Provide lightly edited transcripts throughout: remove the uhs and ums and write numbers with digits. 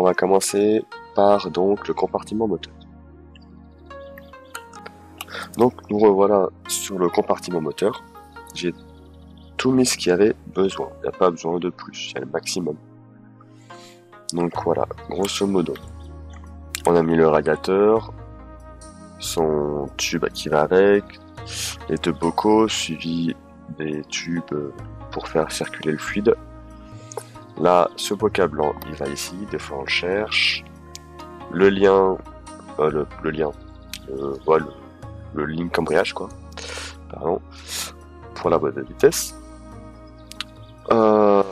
on va commencer par donc le compartiment moteur. Donc nous revoilà sur le compartiment moteur. J'ai tout mis ce qu'il y avait besoin. Il n'y a pas besoin de plus, il y a le maximum. Donc voilà, grosso modo. On a mis le radiateur, son tube qui va avec, les deux bocaux suivis des tubes pour faire circuler le fluide. Là, ce bocal blanc, il va ici, des fois on le cherche. Le lien, le link embrayage quoi, pardon, pour la boîte de vitesse. La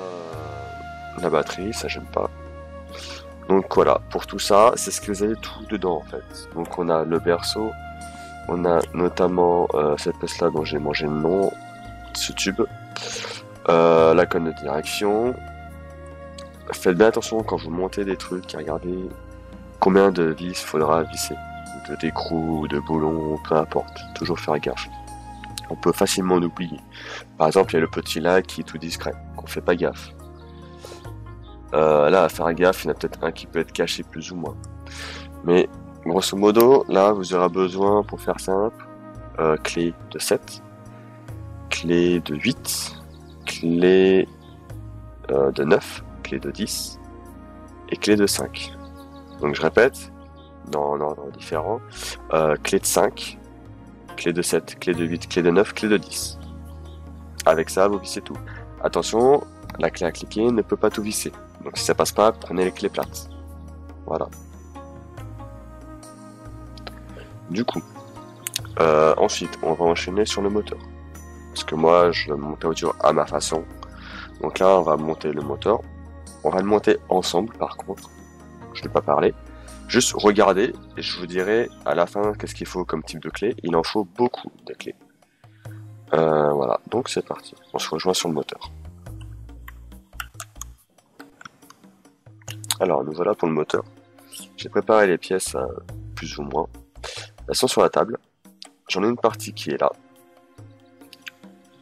batterie, ça j'aime pas. Donc voilà, pour tout ça, c'est ce que vous avez tout dedans en fait. Donc on a le berceau, on a notamment cette pièce là dont j'ai mangé le nom, ce tube, la conne de direction. Faites bien attention quand vous montez des trucs, regardez combien de vis faudra visser, d'écrous, de boulons, peu importe, toujours faire gaffe. On peut facilement l'oublier. Par exemple, il y a le petit là qui est tout discret, qu'on fait pas gaffe. Là, à faire gaffe, il y en a peut-être un qui peut être caché plus ou moins. Mais grosso modo, là, vous aurez besoin, pour faire simple, clé de 7, clé de 8, clé de 9, clé de 10 et clé de 5. Donc je répète, dans l'ordre différent, clé de 5, clé de 7, clé de 8, clé de 9, clé de 10. Avec ça, vous vissez tout. Attention, la clé à cliquer ne peut pas tout visser. Donc si ça passe pas, prenez les clés plates. Voilà. Du coup, ensuite, on va enchaîner sur le moteur. Parce que moi, je monte la voiture à ma façon. Donc là, on va monter le moteur. On va le monter ensemble, par contre. Je n'ai pas parlé. Juste regardez, et je vous dirai à la fin qu'est-ce qu'il faut comme type de clé. Il en faut beaucoup de clés. Voilà, donc c'est parti. On se rejoint sur le moteur. Alors, nous voilà pour le moteur. J'ai préparé les pièces, plus ou moins. Elles sont sur la table. J'en ai une partie qui est là.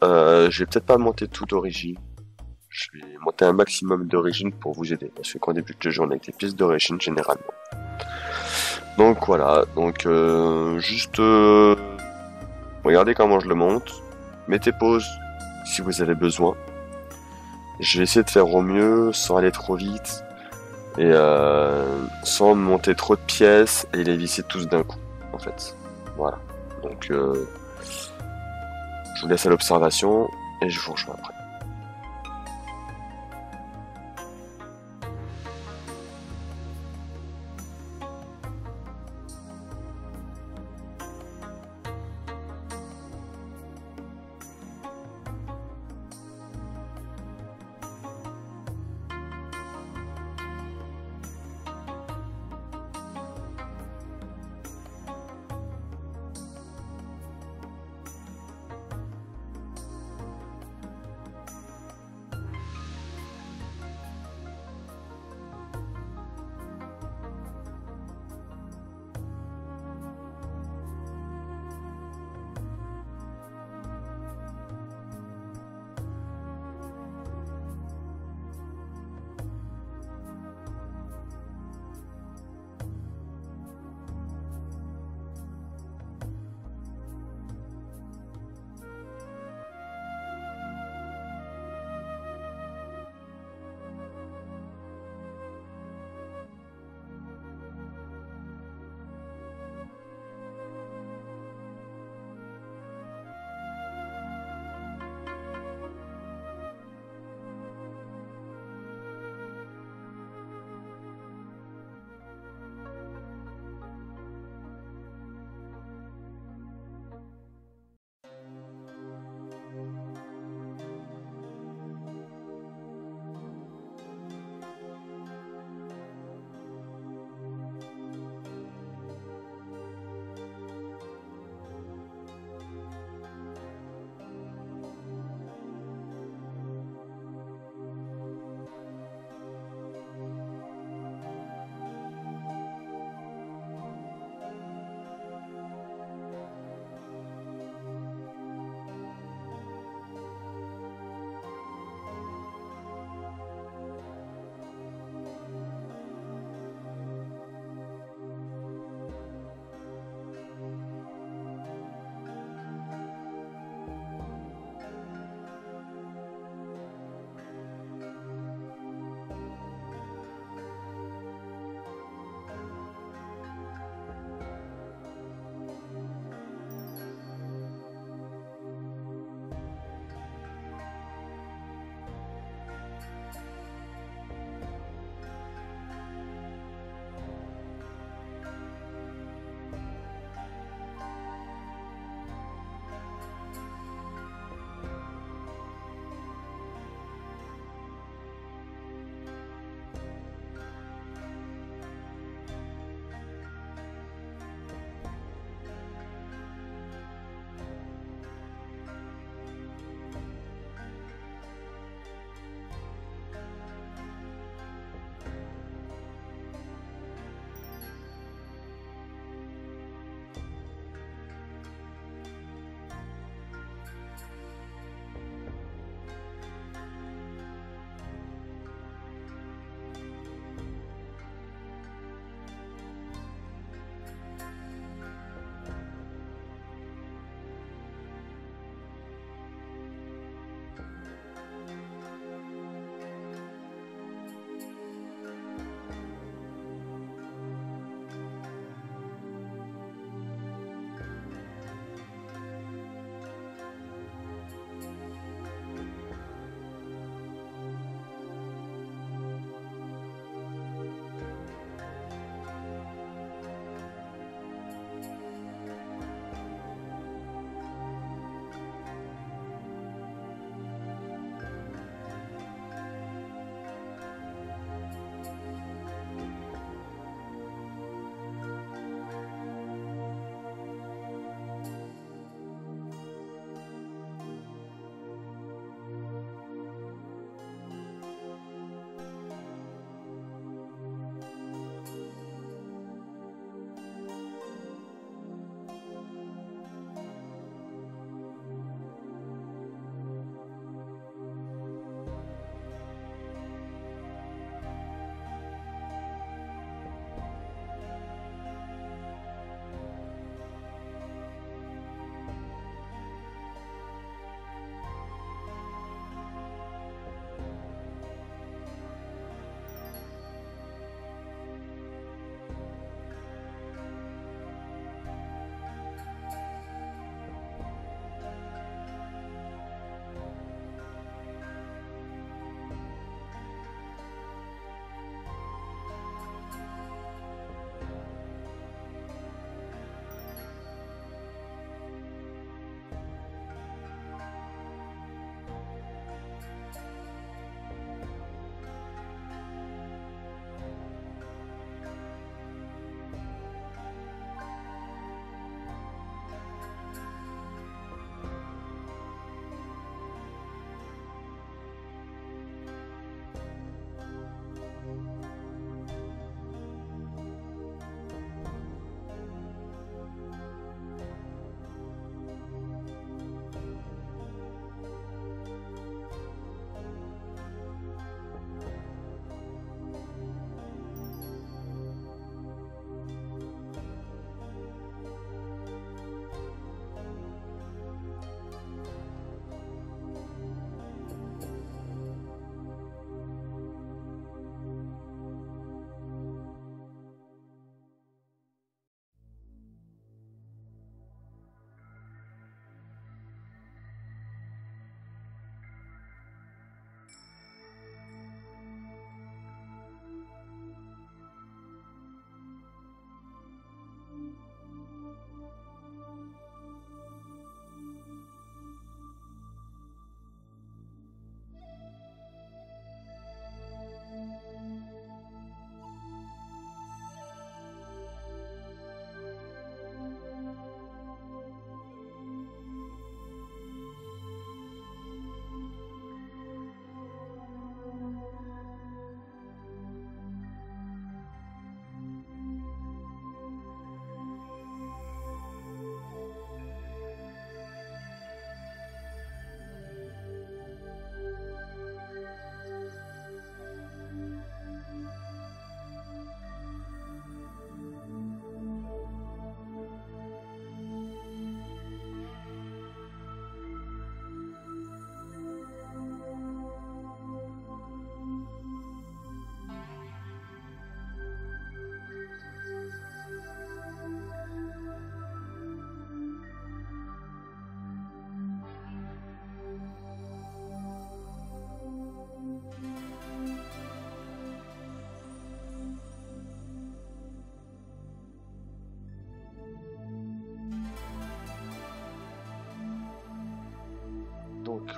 Je vais peut-être pas monter tout d'origine. Je vais monter un maximum d'origine pour vous aider. Parce que quand on débute le jeu, on a avec les pièces d'origine généralement. Donc voilà, donc juste regardez comment je le monte. Mettez pause si vous avez besoin. Je vais essayer de faire au mieux sans aller trop vite. Et sans monter trop de pièces et les visser tous d'un coup, en fait. Voilà. Donc, je vous laisse à l'observation et je vous rejoins après.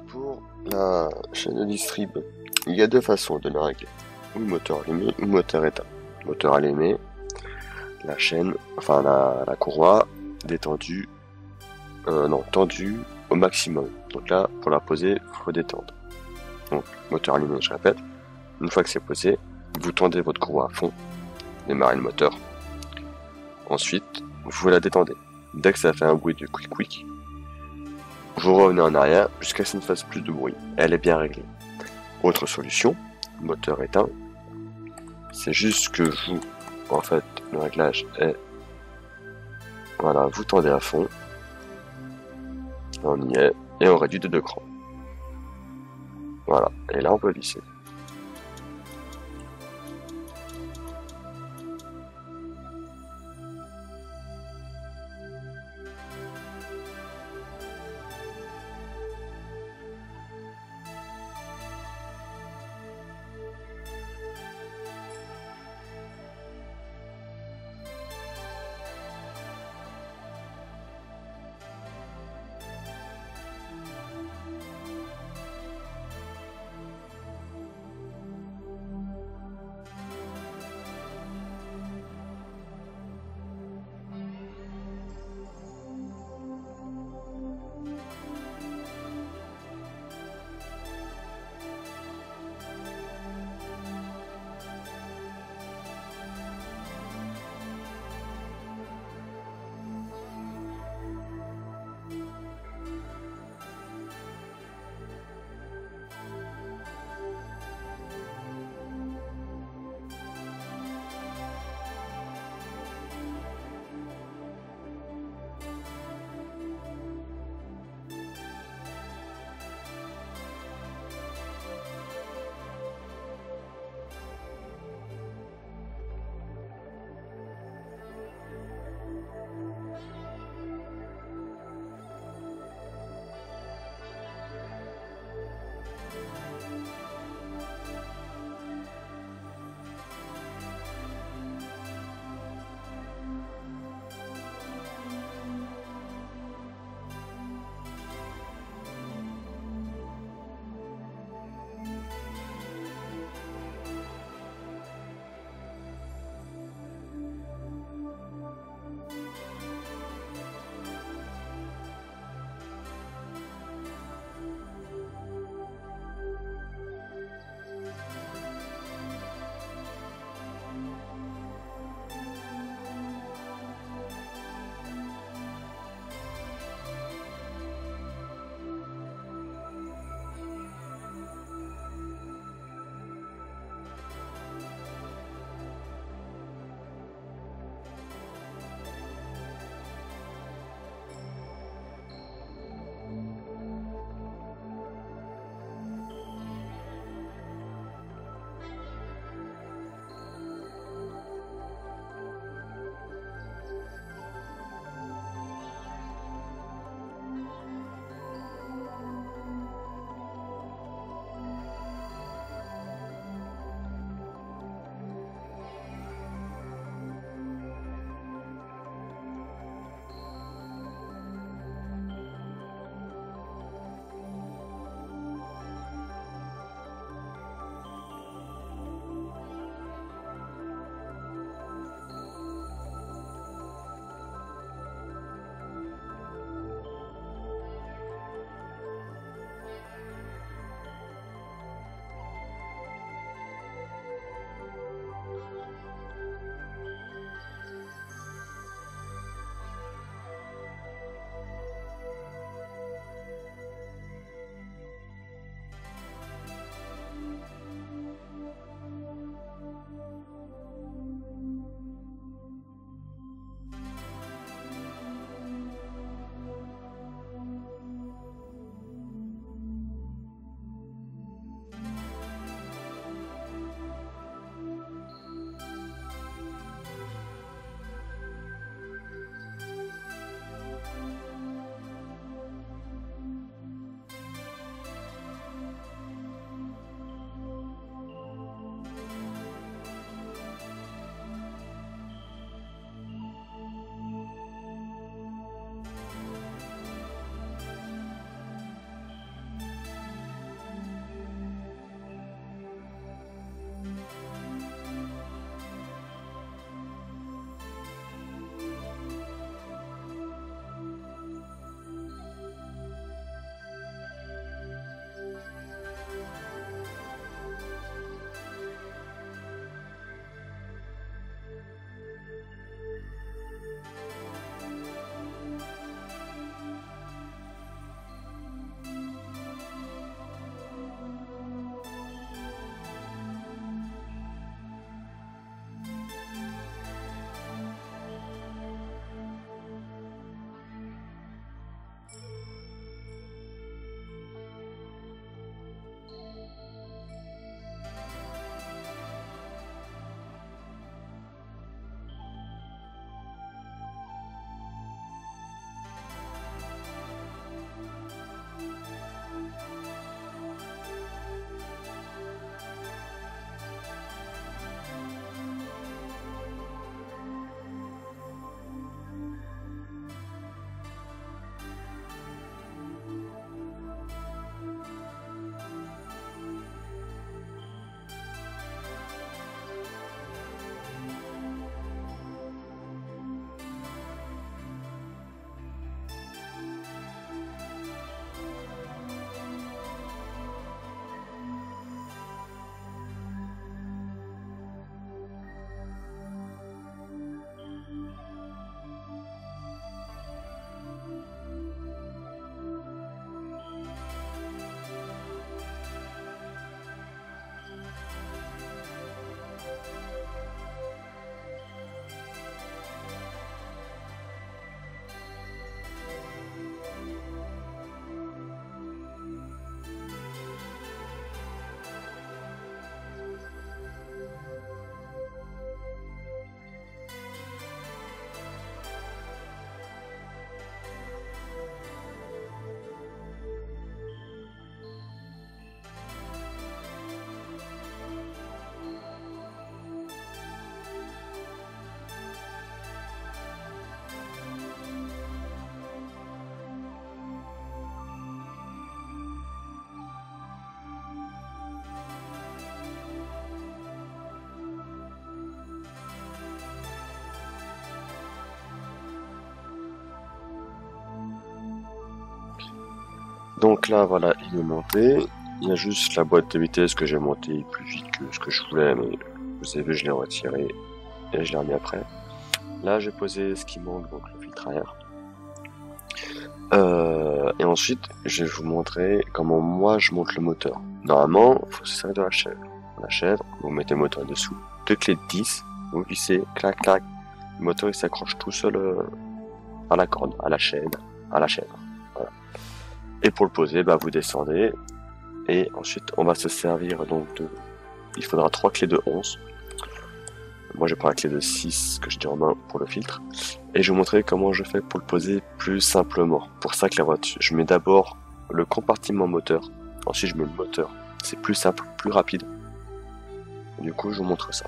Pour la chaîne de distrib, il y a deux façons de la régler. Ou moteur allumé ou moteur éteint. Moteur allumé, la chaîne, enfin la courroie détendue, non, tendue au maximum. Donc là, pour la poser, il faut détendre. Donc, moteur allumé, je répète. Une fois que c'est posé, vous tendez votre courroie à fond, démarrez le moteur. Ensuite, vous la détendez. Dès que ça fait un bruit de quick quick, vous revenez en arrière jusqu'à ce que ça ne fasse plus de bruit. Elle est bien réglée. Autre solution, moteur éteint. C'est juste que vous, en fait, le réglage est, voilà, vous tendez à fond. On y est, et on réduit de 2 crans. Voilà, et là on peut visser. Donc là, voilà, il est monté. Il y a juste la boîte de vitesse que j'ai montée plus vite que ce que je voulais, mais vous avez vu, je l'ai retiré et je l'ai remis après. Là, j'ai posé ce qui manque, donc le filtre à air. Et ensuite, je vais vous montrer comment moi je monte le moteur. Normalement, il faut se servir de la chaîne. La chaîne, vous mettez le moteur dessous, deux clés de 10, vous vissez, clac, clac. Le moteur il s'accroche tout seul à la corde, à la chaîne, Voilà. Et pour le poser, bah, vous descendez. Et ensuite, on va se servir donc de... Il faudra 3 clés de 11. Moi, je prends la clé de 6 que j'ai en main pour le filtre. Et je vais vous montrer comment je fais pour le poser plus simplement. Pour ça que la voiture, je mets d'abord le compartiment moteur. Ensuite, je mets le moteur. C'est plus simple, plus rapide. Et du coup, je vous montre ça.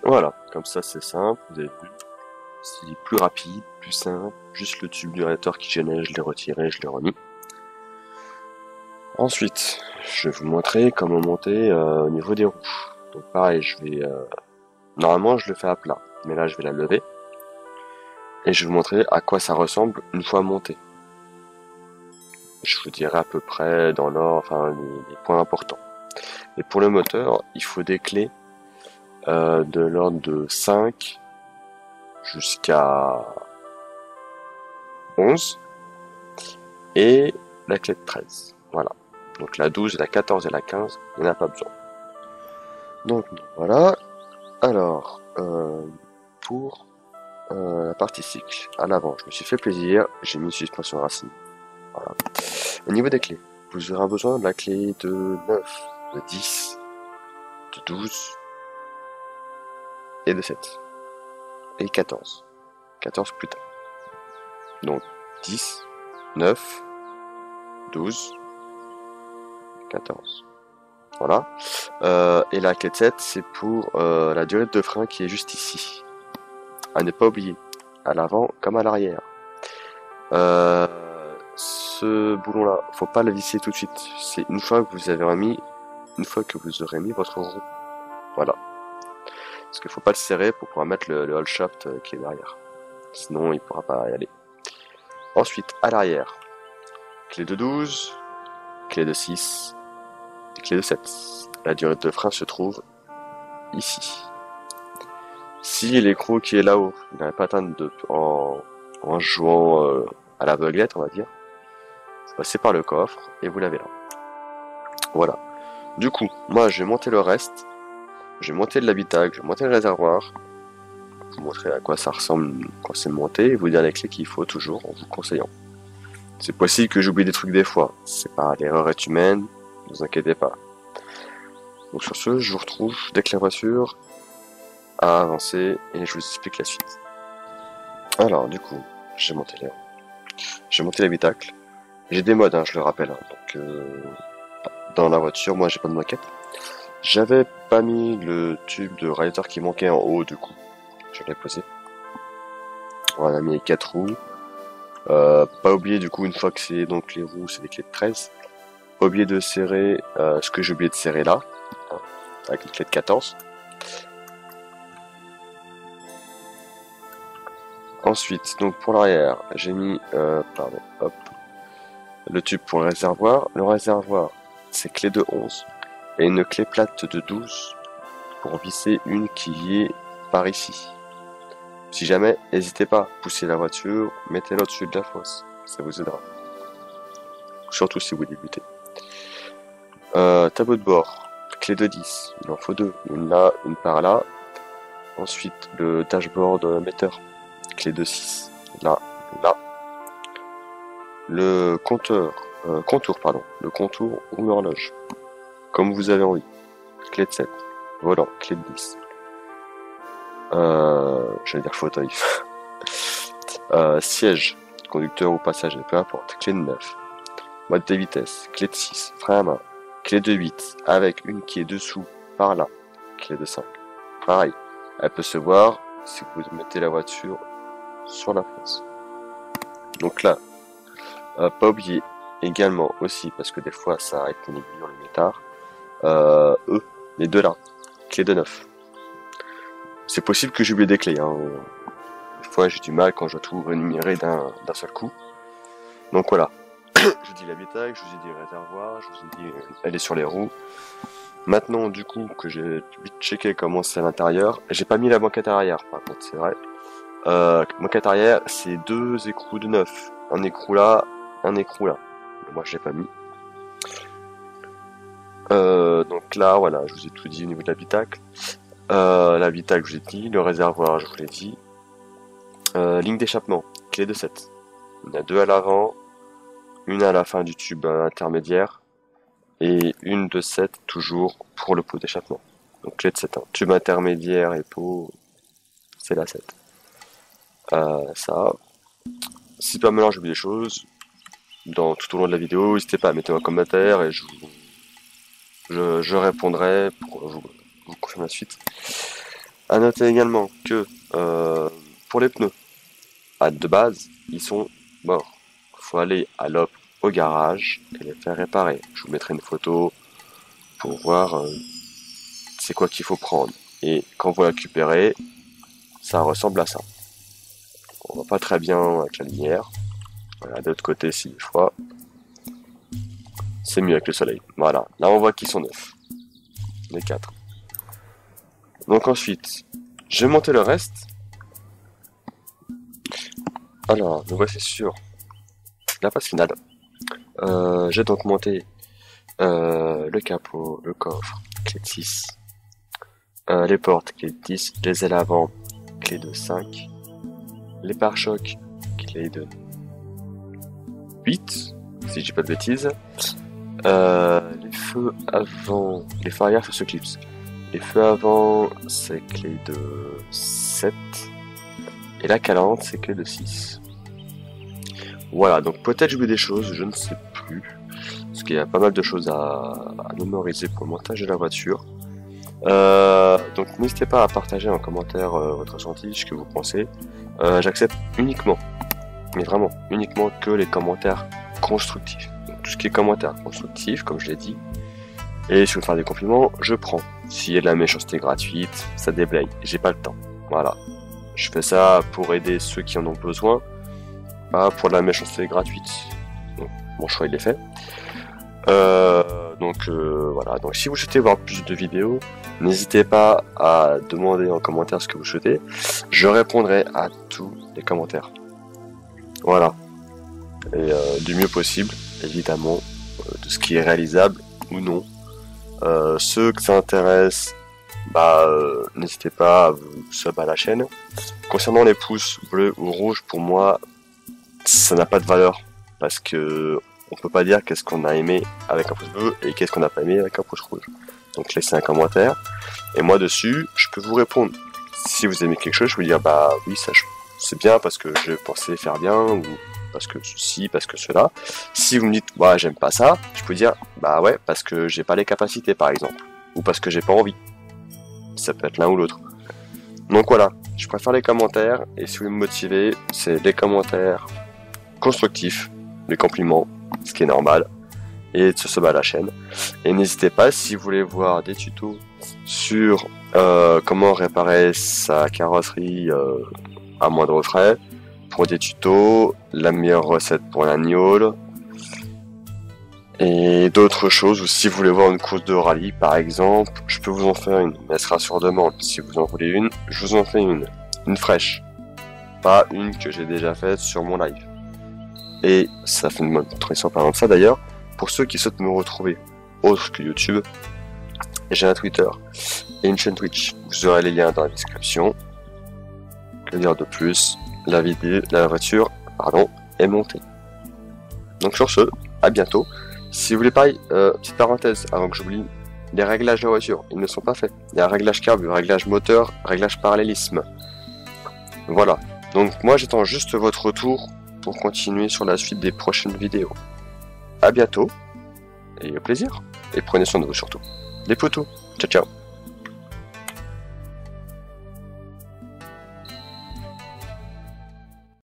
Voilà, comme ça c'est simple, vous avez vu. C'est plus rapide, plus simple, juste le tube du radiateur qui gênait, je l'ai retiré, je l'ai remis. Ensuite, je vais vous montrer comment monter au niveau des roues. Donc pareil, je vais... Normalement, je le fais à plat, mais là, je vais la lever. Et je vais vous montrer à quoi ça ressemble une fois monté. Je vous dirai à peu près dans l'ordre, enfin, les points importants. Et pour le moteur, il faut des clés de l'ordre de 5 jusqu'à 11 et la clé de 13. Voilà. Donc la 12, la 14 et la 15, il n'y en a pas besoin. Donc voilà. Alors, pour la partie cycle, à l'avant, je me suis fait plaisir, j'ai mis une suspension racine. Voilà. Au niveau des clés, vous aurez besoin de la clé de 9, de 10, de 12 et de 7. Et 14. 14 plus tard. Donc 10, 9, 12, 14. Voilà. Et la clé de 7, c'est pour la durée de frein qui est juste ici. À ne pas oublier, à l'avant comme à l'arrière. Ce boulon-là, faut pas le visser tout de suite. C'est une fois que vous aurez mis votre roue. Voilà. Parce qu'il faut pas le serrer pour pouvoir mettre le hall shaft qui est derrière. Sinon, il pourra pas y aller. Ensuite, à l'arrière, clé de 12, clé de 6, et clé de 7. La durée de frein se trouve ici. Si l'écrou qui est là-haut, vous n'avez pas atteint en jouant à l'aveuglette, on va dire, vous passez par le coffre et vous l'avez là. Voilà. Du coup, moi, je vais monter le reste. Je vais monter de l'habitacle, je vais monter le réservoir. Vous montrer à quoi ça ressemble quand c'est monté et vous dire les clés qu'il faut toujours en vous conseillant. C'est possible que j'oublie des trucs des fois. C'est pas, l'erreur est humaine, ne vous inquiétez pas. Donc sur ce, je vous retrouve dès que la voiture a avancé et je vous explique la suite. Alors du coup, j'ai monté l'habitacle. J'ai des modes, hein, je le rappelle. Hein. Donc dans la voiture, moi j'ai pas de moquette. J'avais pas mis le tube de radiateur qui manquait en haut du coup. Je l'ai posé. On a mis les 4 roues. Pas oublier du coup une fois que c'est donc les roues, c'est des clés de 13. Pas oublier de serrer ce que j'ai oublié de serrer là, hein, avec une clé de 14. Ensuite, donc pour l'arrière, j'ai mis le tube pour le réservoir. Le réservoir, c'est clé de 11 et une clé plate de 12 pour visser une qui est par ici. Si jamais, n'hésitez pas, poussez la voiture, mettez-la au-dessus de la fosse, ça vous aidera. Surtout si vous débutez. Tableau de bord, clé de 10, il en faut 2, une là, une par là. Ensuite, le dashboard metteur, clé de 6, là, là. Le contour ou l'horloge, comme vous avez envie. Clé de 7, volant, clé de 10. J'allais dire fauteuil. Siège, conducteur ou passager, peu importe. Clé de 9. Mode de vitesse, clé de 6, frein à main. Clé de 8, avec une qui est dessous, par là. Clé de 5. Pareil, elle peut se voir si vous mettez la voiture sur la fosse. Donc là, pas oublier également aussi, parce que des fois ça arrive qu'on oublie, on le met tard, les deux là, clé de 9. C'est possible que j'oublie des clés, hein. Des fois j'ai du mal quand je dois tout rénumérer d'un seul coup. Donc voilà, je vous dis l'habitacle, je vous ai dit le réservoir, je vous ai dit elle est sur les roues. Maintenant du coup que j'ai vite checké comment c'est à l'intérieur, j'ai pas mis la banquette arrière par contre, c'est vrai. Banquette arrière, c'est 2 écrous de 9. Un écrou là, un écrou là. Mais moi je l'ai pas mis. Donc là voilà, je vous ai tout dit au niveau de l'habitacle. L'habitacle je vous ai dit, le réservoir je vous l'ai dit. Ligne d'échappement, clé de 7. Il y en a 2 à l'avant, une à la fin du tube intermédiaire et une de 7 toujours pour le pot d'échappement. Donc clé de 7, hein. Tube intermédiaire et pot, c'est la 7. Ça, si pas mélange j'oublie des choses tout au long de la vidéo, n'hésitez pas à mettre un commentaire et je répondrai pour vous confirmer la suite. À noter également que pour les pneus, de base, ils sont morts. Il faut aller à l'OP au garage et les faire réparer. Je vous mettrai une photo pour voir c'est quoi qu'il faut prendre. Et quand vous récupérez, ça ressemble à ça. On voit pas très bien avec la lumière. Voilà, de l'autre côté, si des fois, c'est mieux avec le soleil. Voilà, là on voit qu'ils sont neufs. Les 4. Donc ensuite, je vais monter le reste. Alors, nous voici sur la phase finale. J'ai donc monté le capot, le coffre, clé de 6, les portes, clé de 10, les ailes avant, clé de 5, les pare-chocs, clé de 8, si je dis pas de bêtises, les feux avant, les feux arrière se clipsent. Les feux avant, c'est clé de 7, et la calante, c'est clé de 6. Voilà, donc peut-être j'oublie des choses, je ne sais plus, parce qu'il y a pas mal de choses à mémoriser pour le montage de la voiture. Donc n'hésitez pas à partager en commentaire votre ressenti, ce que vous pensez. J'accepte uniquement, mais vraiment uniquement que les commentaires constructifs. Donc, tout ce qui est commentaires constructifs, comme je l'ai dit, et si vous faites des compliments, je prends. S'il y a de la méchanceté gratuite, ça déblaye, j'ai pas le temps. Voilà, je fais ça pour aider ceux qui en ont besoin, pas pour de la méchanceté gratuite. Donc, mon choix il est fait. Voilà, donc si vous souhaitez voir plus de vidéos, n'hésitez pas à demander en commentaire ce que vous souhaitez. Je répondrai à tous les commentaires. Voilà. Et du mieux possible, évidemment, de ce qui est réalisable ou non. Ceux que ça intéresse, n'hésitez pas à vous sub à la chaîne. Concernant les pouces bleus ou rouges, pour moi, ça n'a pas de valeur. Parce que on peut pas dire qu'est-ce qu'on a aimé avec un pouce bleu et qu'est-ce qu'on n'a pas aimé avec un pouce rouge. Donc laissez un commentaire et moi dessus je peux vous répondre. Si vous aimez quelque chose, je peux dire bah oui ça c'est bien parce que je pensais faire bien ou parce que ceci, parce que cela. Si vous me dites bah j'aime pas ça, je peux dire bah ouais parce que j'ai pas les capacités par exemple ou parce que j'ai pas envie. Ça peut être l'un ou l'autre. Donc voilà, je préfère les commentaires et si vous me motivez, c'est les commentaires constructifs, les compliments, ce qui est normal, et de se sub à la chaîne. Et n'hésitez pas si vous voulez voir des tutos sur comment réparer sa carrosserie à moindre frais, pour des tutos, la meilleure recette pour la gnôle, et d'autres choses, ou si vous voulez voir une course de rallye par exemple, je peux vous en faire une, mais elle sera sur demande. Si vous en voulez une, je vous en fais une fraîche, pas une que j'ai déjà faite sur mon live. Et ça fait une bonne transition en parlant de ça d'ailleurs. Pour ceux qui souhaitent me retrouver autre que YouTube, j'ai un Twitter et une chaîne Twitch. Vous aurez les liens dans la description. Que dire de plus? La voiture, est montée. Donc sur ce, à bientôt. Si vous voulez pareil, petite parenthèse avant que j'oublie, les réglages de la voiture, ils ne sont pas faits. Il y a un réglage carburant, réglage moteur, réglage parallélisme. Voilà. Donc moi j'attends juste votre retour pour continuer sur la suite des prochaines vidéos. À bientôt, et au plaisir, et prenez soin de vous surtout. Les potos, ciao ciao.